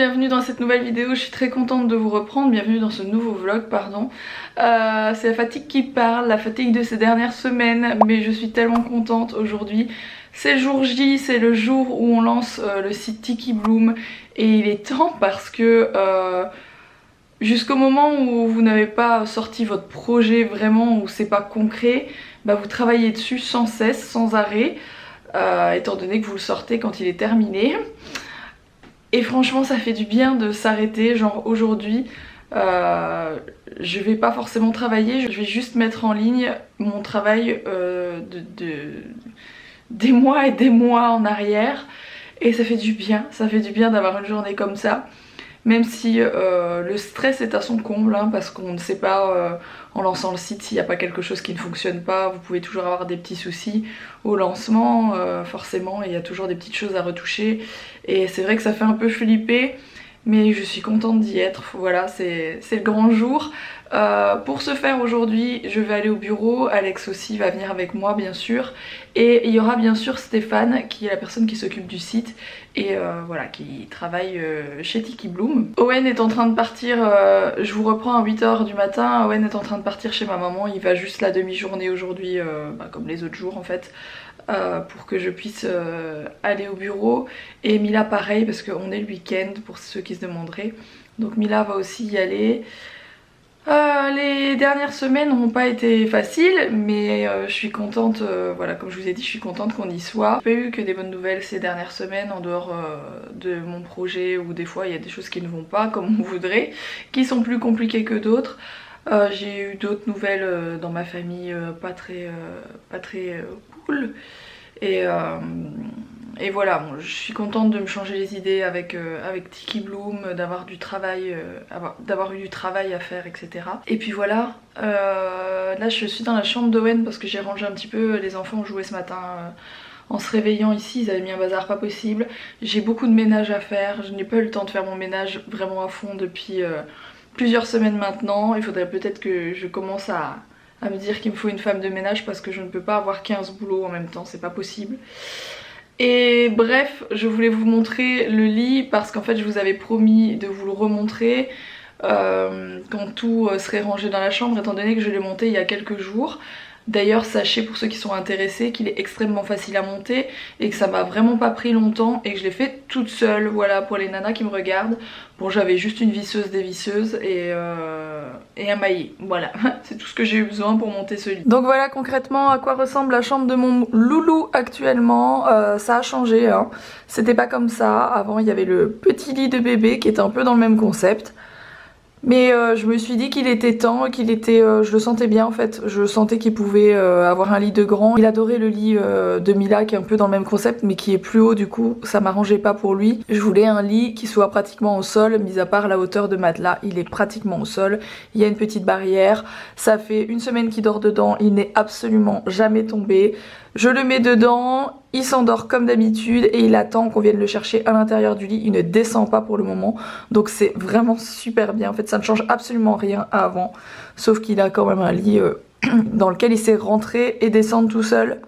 bienvenue dans cette nouvelle vidéo, je suis très contente de vous reprendre, bienvenue dans ce nouveau vlog, pardon. C'est la fatigue qui parle, la fatigue de ces dernières semaines, mais je suis tellement contente aujourd'hui. C'est le jour J, c'est le jour où on lance le site Tiki Bloom et il est temps parce que jusqu'au moment où vous n'avez pas sorti votre projet vraiment, où c'est pas concret, bah vous travaillez dessus sans cesse, sans arrêt, étant donné que vous le sortez quand il est terminé. Et franchement ça fait du bien de s'arrêter, genre aujourd'hui je vais pas forcément travailler, je vais juste mettre en ligne mon travail des mois et des mois en arrière. Et ça fait du bien d'avoir une journée comme ça. Même si le stress est à son comble, hein, parce qu'on ne sait pas en lançant le site s'il n'y a pas quelque chose qui ne fonctionne pas. Vous pouvez toujours avoir des petits soucis au lancement, forcément, il y a toujours des petites choses à retoucher. Et c'est vrai que ça fait un peu flipper, mais je suis contente d'y être. Voilà, c'est le grand jour. Pour ce faire aujourd'hui, je vais aller au bureau, Alex aussi va venir avec moi bien sûr, et il y aura bien sûr Stéphane qui est la personne qui s'occupe du site et voilà, qui travaille chez Tiki Bloom. Owen est en train de partir, je vous reprends à 8 h du matin, Owen est en train de partir chez ma maman, il va juste la demi-journée aujourd'hui, comme les autres jours en fait. Pour que je puisse aller au bureau, et Mila pareil parce qu'on est le week-end pour ceux qui se demanderaient, donc Mila va aussi y aller. Les dernières semaines n'ont pas été faciles, mais je suis contente, voilà, comme je vous ai dit, je suis contente qu'on y soit. J'ai pas eu que des bonnes nouvelles ces dernières semaines en dehors de mon projet, où des fois il y a des choses qui ne vont pas comme on voudrait, qui sont plus compliquées que d'autres. J'ai eu d'autres nouvelles dans ma famille pas très cool, et voilà, bon, je suis contente de me changer les idées avec Tiki Bloom, d'avoir eu du travail à faire, etc. Et puis voilà, là je suis dans la chambre d'Owen parce que j'ai rangé un petit peu, les enfants ont joué ce matin en se réveillant ici, ils avaient mis un bazar pas possible. J'ai beaucoup de ménage à faire, je n'ai pas eu le temps de faire mon ménage vraiment à fond depuis plusieurs semaines maintenant. Il faudrait peut-être que je commence à me dire qu'il me faut une femme de ménage parce que je ne peux pas avoir 15 boulots en même temps, c'est pas possible. Et bref, je voulais vous montrer le lit parce qu'en fait je vous avais promis de vous le remontrer quand tout serait rangé dans la chambre, étant donné que je l'ai monté il y a quelques jours. D'ailleurs sachez pour ceux qui sont intéressés qu'il est extrêmement facile à monter et que ça m'a vraiment pas pris longtemps et que je l'ai fait toute seule, voilà, pour les nanas qui me regardent. Bon, j'avais juste une visseuse dévisseuse et un maillet, voilà, c'est tout ce que j'ai eu besoin pour monter ce lit. Donc voilà concrètement à quoi ressemble la chambre de mon loulou actuellement. Ça a changé, hein. C'était pas comme ça, avant il y avait le petit lit de bébé qui était un peu dans le même concept. Mais je me suis dit qu'il était temps, je le sentais bien en fait, je sentais qu'il pouvait avoir un lit de grand. Il adorait le lit de Mila qui est un peu dans le même concept mais qui est plus haut, du coup ça m'arrangeait pas pour lui. Je voulais un lit qui soit pratiquement au sol, mis à part la hauteur de matelas, il est pratiquement au sol. Il y a une petite barrière, ça fait une semaine qu'il dort dedans, il n'est absolument jamais tombé. Je le mets dedans, il s'endort comme d'habitude et il attend qu'on vienne le chercher à l'intérieur du lit. Il ne descend pas pour le moment, donc c'est vraiment super bien. En fait ça ne change absolument rien à avant, sauf qu'il a quand même un lit dans lequel il sait rentrer et descendre tout seul.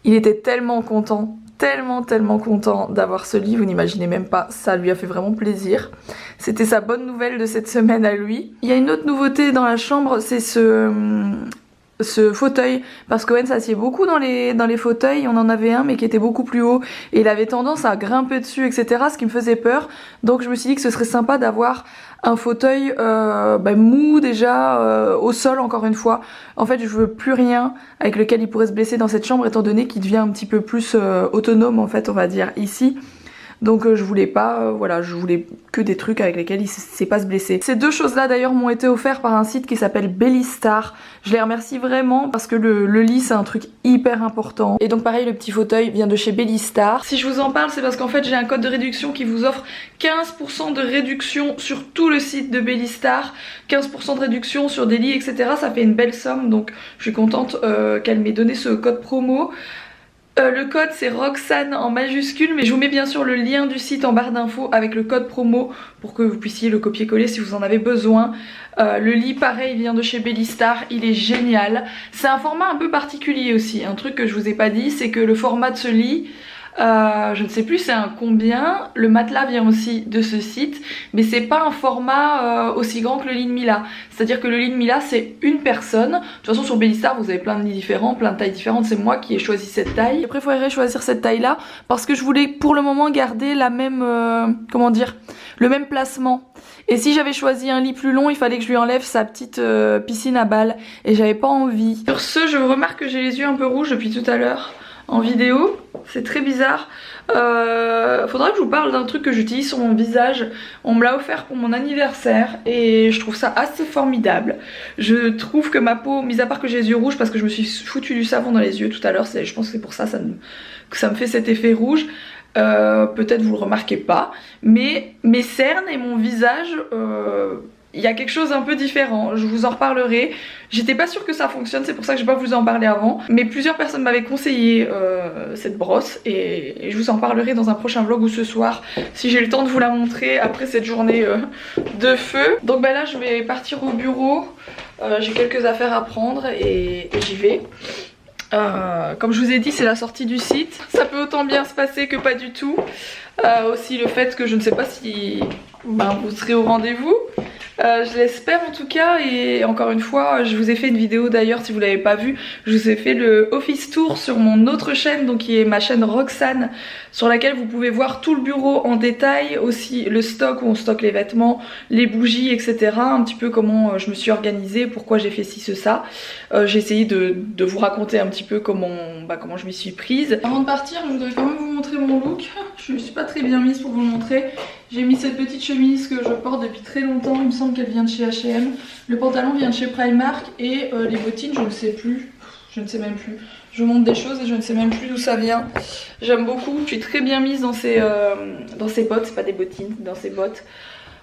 Il était tellement content, tellement content d'avoir ce lit, vous n'imaginez même pas, ça lui a fait vraiment plaisir. C'était sa bonne nouvelle de cette semaine à lui. Il y a une autre nouveauté dans la chambre, c'est ce fauteuil, parce qu'Owen s'assied beaucoup dans les fauteuils. On en avait un mais qui était beaucoup plus haut et il avait tendance à grimper dessus, etc., ce qui me faisait peur. Donc je me suis dit que ce serait sympa d'avoir un fauteuil mou déjà, au sol encore une fois. En fait je veux plus rien avec lequel il pourrait se blesser dans cette chambre, étant donné qu'il devient un petit peu plus autonome en fait, on va dire ici. Donc je voulais pas, voilà, je voulais que des trucs avec lesquels il sait pas se blesser. Ces deux choses là d'ailleurs m'ont été offertes par un site qui s'appelle Bellistar. Je les remercie vraiment parce que le lit c'est un truc hyper important. Et donc pareil, le petit fauteuil vient de chez Bellistar. Si je vous en parle c'est parce qu'en fait j'ai un code de réduction qui vous offre 15% de réduction sur tout le site de Bellistar. 15% de réduction sur des lits, etc. Ça fait une belle somme, donc je suis contente qu'elle m'ait donné ce code promo. Le code c'est Roxane en majuscule, mais je vous mets bien sûr le lien du site en barre d'infos avec le code promo pour que vous puissiez le copier-coller si vous en avez besoin. Le lit pareil vient de chez Bellistar, il est génial. C'est un format un peu particulier aussi, un truc que je vous ai pas dit, c'est que le format de ce lit Je ne sais plus c'est un combien. Le matelas vient aussi de ce site, mais c'est pas un format aussi grand que le lit de Mila. C'est à dire que le lit de Mila c'est une personne. De toute façon sur Bellistar vous avez plein de lits différents, plein de tailles différentes. C'est moi qui ai choisi cette taille. J'ai préféré choisir cette taille là parce que je voulais pour le moment garder la même comment dire, le même placement. Et si j'avais choisi un lit plus long, il fallait que je lui enlève sa petite piscine à balles et j'avais pas envie. Sur ce, je remarque que j'ai les yeux un peu rouges depuis tout à l'heure en vidéo, c'est très bizarre. Faudra que je vous parle d'un truc que j'utilise sur mon visage. On me l'a offert pour mon anniversaire et je trouve ça assez formidable. Je trouve que ma peau, mis à part que j'ai les yeux rouges parce que je me suis foutu du savon dans les yeux tout à l'heure, je pense que c'est pour ça, que ça me fait cet effet rouge. Peut-être vous le remarquez pas, mais mes cernes et mon visage, il y a quelque chose un peu différent, je vous en reparlerai. J'étais pas sûre que ça fonctionne, c'est pour ça que je vais pas vous en parler avant, mais plusieurs personnes m'avaient conseillé cette brosse et je vous en parlerai dans un prochain vlog ou ce soir si j'ai le temps de vous la montrer après cette journée de feu. Donc bah là je vais partir au bureau, j'ai quelques affaires à prendre et j'y vais. Comme je vous ai dit, c'est la sortie du site. Ça peut autant bien se passer que pas du tout. Aussi le fait que je ne sais pas si vous serez au rendez-vous. Je l'espère en tout cas, et encore une fois je vous ai fait une vidéo d'ailleurs si vous l'avez pas vu, je vous ai fait le office tour sur mon autre chaîne, donc qui est ma chaîne Roxane, sur laquelle vous pouvez voir tout le bureau en détail, aussi le stock où on stocke les vêtements, les bougies etc, un petit peu comment je me suis organisée, pourquoi j'ai fait ci ce ça. J'ai essayé de vous raconter un petit peu comment je m'y suis prise. Avant de partir je voudrais quand même vous montrer mon look. Je ne suis pas très bien mise pour vous le montrer. J'ai mis cette petite chemise que je porte depuis très longtemps, il me semble qu'elle vient de chez H&M. Le pantalon vient de chez Primark et les bottines je ne sais plus, je ne sais même plus. Je vous montre des choses et je ne sais même plus d'où ça vient. J'aime beaucoup, je suis très bien mise dans ces bottes, c'est pas des bottines, dans ces bottes.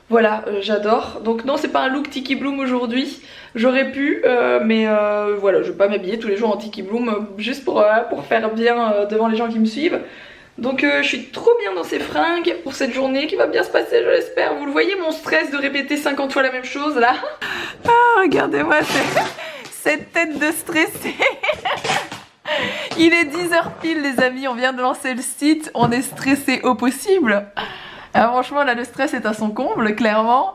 Voilà, j'adore. Donc non, c'est pas un look Tiki Bloom aujourd'hui. J'aurais pu, mais voilà, je vais pas m'habiller tous les jours en Tiki Bloom juste pour faire bien devant les gens qui me suivent. Donc je suis trop bien dans ces fringues pour cette journée qui va bien se passer, je l'espère. Vous le voyez mon stress de répéter 50 fois la même chose là. Ah, regardez-moi cette tête de stressé. Il est 10h pile les amis, on vient de lancer le site, on est stressé au possible. Alors, franchement là le stress est à son comble clairement.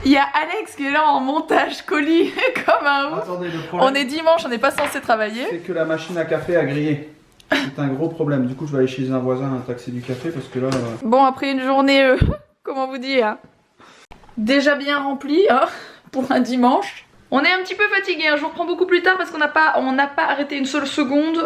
Il y a Alex qui est là en montage colis comme un ouf. Attendez, le problème, on est dimanche, on n'est pas censé travailler. C'est que la machine à café a grillé. C'est un gros problème, du coup je vais aller chez un voisin taxer du café parce que là... Bon après une journée, comment vous dire, déjà bien remplie hein, pour un dimanche. On est un petit peu fatigué, hein. Je vous reprends beaucoup plus tard parce qu'on n'a pas arrêté une seule seconde,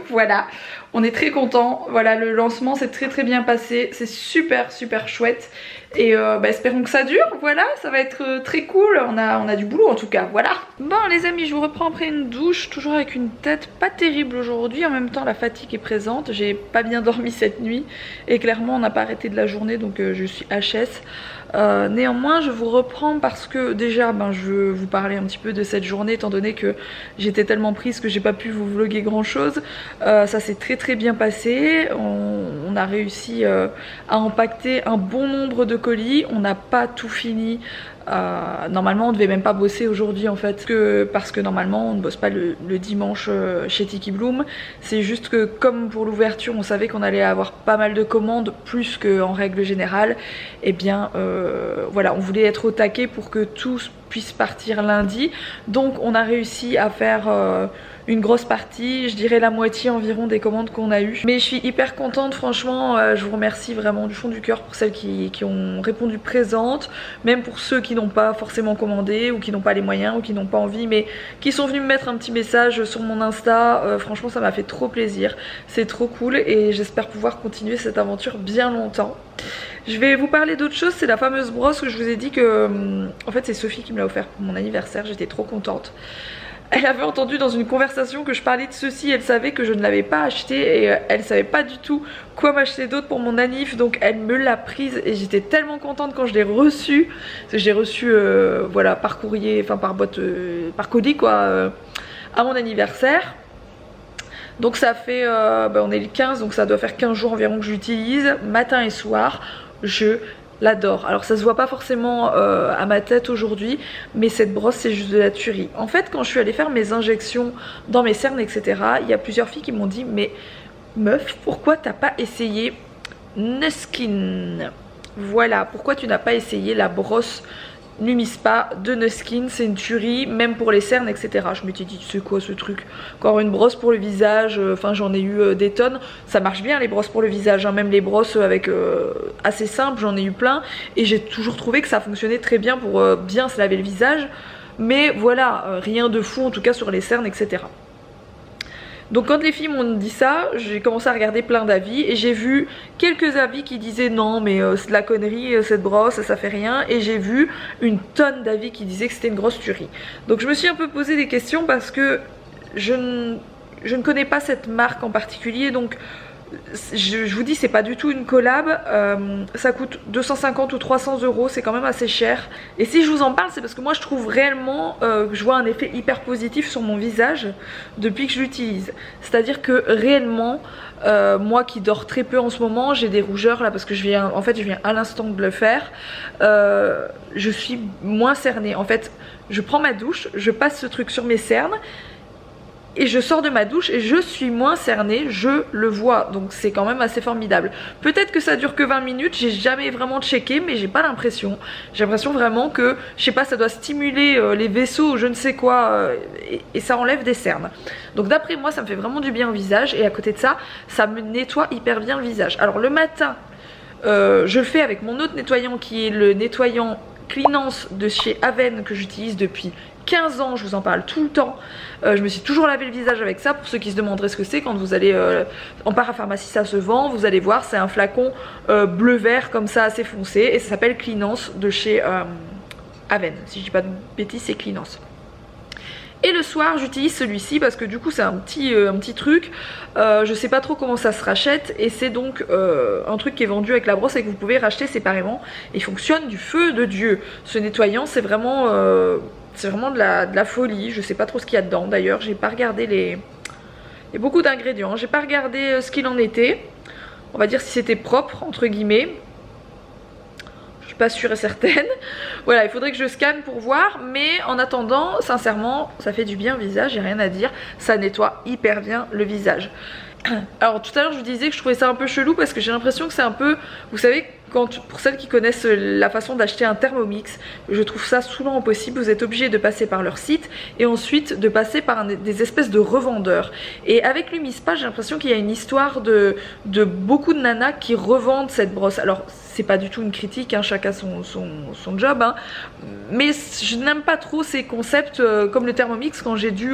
voilà. On est très content, voilà le lancement s'est très bien passé, c'est super chouette. Et espérons que ça dure, voilà, ça va être très cool, on a du boulot en tout cas, voilà. Bon les amis, je vous reprends après une douche, toujours avec une tête pas terrible aujourd'hui, en même temps la fatigue est présente, j'ai pas bien dormi cette nuit et clairement on n'a pas arrêté de la journée donc je suis HS. Néanmoins je vous reprends parce que déjà je veux vous parler un petit peu de cette journée étant donné que j'étais tellement prise que j'ai pas pu vous vlogger grand chose. Ça s'est très bien passé, on a réussi à empaqueter un bon nombre de colis, on n'a pas tout fini. Normalement on devait même pas bosser aujourd'hui en fait parce que normalement on ne bosse pas le dimanche chez Tiki Bloom. C'est juste que comme pour l'ouverture on savait qu'on allait avoir pas mal de commandes plus qu'en règle générale, et bien voilà, on voulait être au taquet pour que tout puisse partir lundi. Donc on a réussi à faire une grosse partie, je dirais la moitié environ des commandes qu'on a eues. Mais je suis hyper contente franchement, je vous remercie vraiment du fond du cœur pour celles qui ont répondu présentes, même pour ceux qui n'ont pas forcément commandé ou qui n'ont pas les moyens ou qui n'ont pas envie mais qui sont venus me mettre un petit message sur mon Insta. Franchement ça m'a fait trop plaisir, c'est trop cool et j'espère pouvoir continuer cette aventure bien longtemps. Je vais vous parler d'autre chose, c'est la fameuse brosse que je vous ai dit que en fait c'est Sophie qui me l'a offert pour mon anniversaire, j'étais trop contente. Elle avait entendu dans une conversation que je parlais de ceci, elle savait que je ne l'avais pas acheté et elle savait pas du tout quoi m'acheter d'autre pour mon anniv, donc elle me l'a prise et j'étais tellement contente quand je l'ai reçue. Parce que je l'ai reçue voilà, par courrier, enfin par boîte, par colis quoi, à mon anniversaire. Donc ça fait, on est le 15, donc ça doit faire 15 jours environ que je l'utilise, matin et soir. Je l'adore. Alors ça se voit pas forcément à ma tête aujourd'hui, mais cette brosse c'est juste de la tuerie. En fait quand je suis allée faire mes injections dans mes cernes etc, il y a plusieurs filles qui m'ont dit mais Meuf, pourquoi t'as pas essayé Nuskin? Voilà, pourquoi tu n'as pas essayé la brosse Numispa de Nuskin? C'est une tuerie, même pour les cernes, etc. Je m'étais dit, c'est quoi ce truc? Encore une brosse pour le visage, enfin j'en ai eu des tonnes. Ça marche bien les brosses pour le visage, hein. Même les brosses avec assez simples, j'en ai eu plein. Et j'ai toujours trouvé que ça fonctionnait très bien pour bien se laver le visage. Mais voilà, rien de fou en tout cas sur les cernes, etc. Donc quand les filles m'ont dit ça, j'ai commencé à regarder plein d'avis et j'ai vu quelques avis qui disaient non mais c'est de la connerie cette brosse, ça fait rien, et j'ai vu une tonne d'avis qui disaient que c'était une grosse tuerie. Donc je me suis un peu posé des questions parce que je ne connais pas cette marque en particulier, donc je vous dis c'est pas du tout une collab, ça coûte 250 ou 300 euros, c'est quand même assez cher. Et si je vous en parle c'est parce que moi je trouve réellement que je vois un effet hyper positif sur mon visage depuis que je l'utilise. C'est à dire que réellement moi qui dors très peu en ce moment, j'ai des rougeurs là parce que je viens à l'instant de le faire, je suis moins cernée. En fait je prends ma douche, je passe ce truc sur mes cernes et je sors de ma douche et je suis moins cernée, je le vois, donc c'est quand même assez formidable. Peut-être que ça dure que 20 minutes, j'ai jamais vraiment checké, mais j'ai pas l'impression. J'ai l'impression vraiment que, je sais pas, ça doit stimuler les vaisseaux ou je ne sais quoi, et ça enlève des cernes. Donc d'après moi, ça me fait vraiment du bien au visage, et à côté de ça, ça me nettoie hyper bien le visage. Alors le matin, je le fais avec mon autre nettoyant qui est le nettoyant Cleanance de chez Aven que j'utilise depuis 15 ans, je vous en parle tout le temps. Je me suis toujours lavé le visage avec ça. Pour ceux qui se demanderaient ce que c'est, quand vous allez en parapharmacie, ça se vend, vous allez voir, c'est un flacon bleu-vert comme ça assez foncé et ça s'appelle Cleanance de chez Aven. Si je dis pas de bêtises, c'est Cleanance. Et le soir j'utilise celui-ci parce que du coup c'est un petit truc, je sais pas trop comment ça se rachète, et c'est donc un truc qui est vendu avec la brosse et que vous pouvez racheter séparément. Il fonctionne du feu de Dieu. Ce nettoyant c'est vraiment de la folie. Je sais pas trop ce qu'il y a dedans d'ailleurs, j'ai pas regardé les... Il y a beaucoup d'ingrédients, j'ai pas regardé ce qu'il en était. On va dire si c'était propre entre guillemets. Pas sûre et certaine. Voilà, il faudrait que je scanne pour voir, mais en attendant, sincèrement, ça fait du bien au visage, j'ai rien à dire, ça nettoie hyper bien le visage. Alors tout à l'heure je vous disais que je trouvais ça un peu chelou parce que j'ai l'impression que c'est un peu, vous savez, pour celles qui connaissent la façon d'acheter un Thermomix, je trouve ça saoulant au possible. Vous êtes obligé de passer par leur site et ensuite de passer par des espèces de revendeurs. Et avec Lumispa, j'ai l'impression qu'il y a une histoire de beaucoup de nanas qui revendent cette brosse. Alors c'est pas du tout une critique, hein, chacun son job, hein. Mais je n'aime pas trop ces concepts comme le Thermomix. Quand j'ai dû,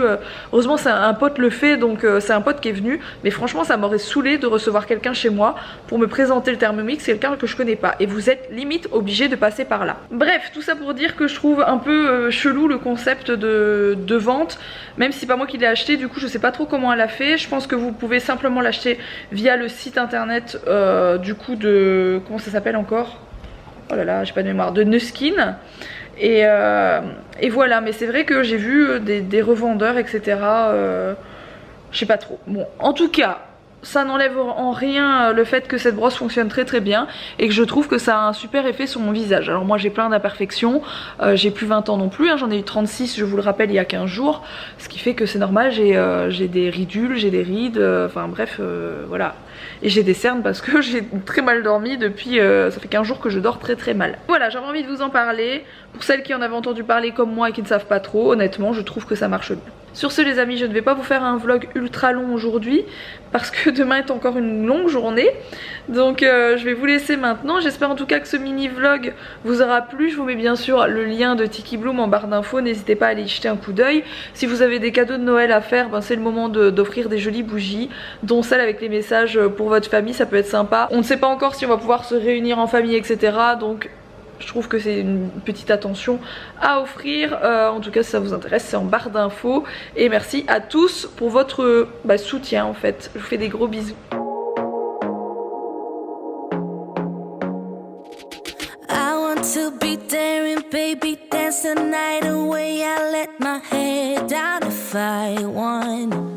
heureusement c'est un pote le fait, donc c'est un pote qui est venu, mais franchement ça m'aurait saoulé de recevoir quelqu'un chez moi pour me présenter le Thermomix, quelqu'un que je connais pas, et vous êtes limite obligé de passer par là. Bref, tout ça pour dire que je trouve un peu chelou le concept de vente, même si c'est pas moi qui l'ai acheté, du coup je sais pas trop comment elle a fait. Je pense que vous pouvez simplement l'acheter via le site internet du coup de... comment ça s'appelle encore? Oh là là, j'ai pas de mémoire, de Nuskin. Et voilà, mais c'est vrai que j'ai vu des revendeurs, etc. Je sais pas trop. Bon, en tout cas, ça n'enlève en rien le fait que cette brosse fonctionne très très bien et que je trouve que ça a un super effet sur mon visage. Alors moi j'ai plein d'imperfections, j'ai plus 20 ans non plus, hein, j'en ai eu 36 je vous le rappelle il y a 15 jours, ce qui fait que c'est normal, j'ai des ridules, j'ai des rides, enfin bref voilà. Et j'ai des cernes parce que j'ai très mal dormi depuis, ça fait 15 jours que je dors très très mal. Voilà, j'avais envie de vous en parler. Pour celles qui en avaient entendu parler comme moi et qui ne savent pas trop, honnêtement je trouve que ça marche bien. Sur ce les amis, je ne vais pas vous faire un vlog ultra long aujourd'hui parce que demain est encore une longue journée. Donc je vais vous laisser maintenant. J'espère en tout cas que ce mini vlog vous aura plu. Je vous mets bien sûr le lien de Tiki Bloom en barre d'infos, n'hésitez pas à aller y jeter un coup d'œil. Si vous avez des cadeaux de Noël à faire, ben, c'est le moment d'offrir des jolies bougies, dont celle avec les messages pour votre famille, ça peut être sympa. On ne sait pas encore si on va pouvoir se réunir en famille, etc. Donc je trouve que c'est une petite attention à offrir. En tout cas si ça vous intéresse, c'est en barre d'infos. Et merci à tous pour votre soutien en fait. Je vous fais des gros bisous. To be daring, baby, dance the night away. I let my head down if I won.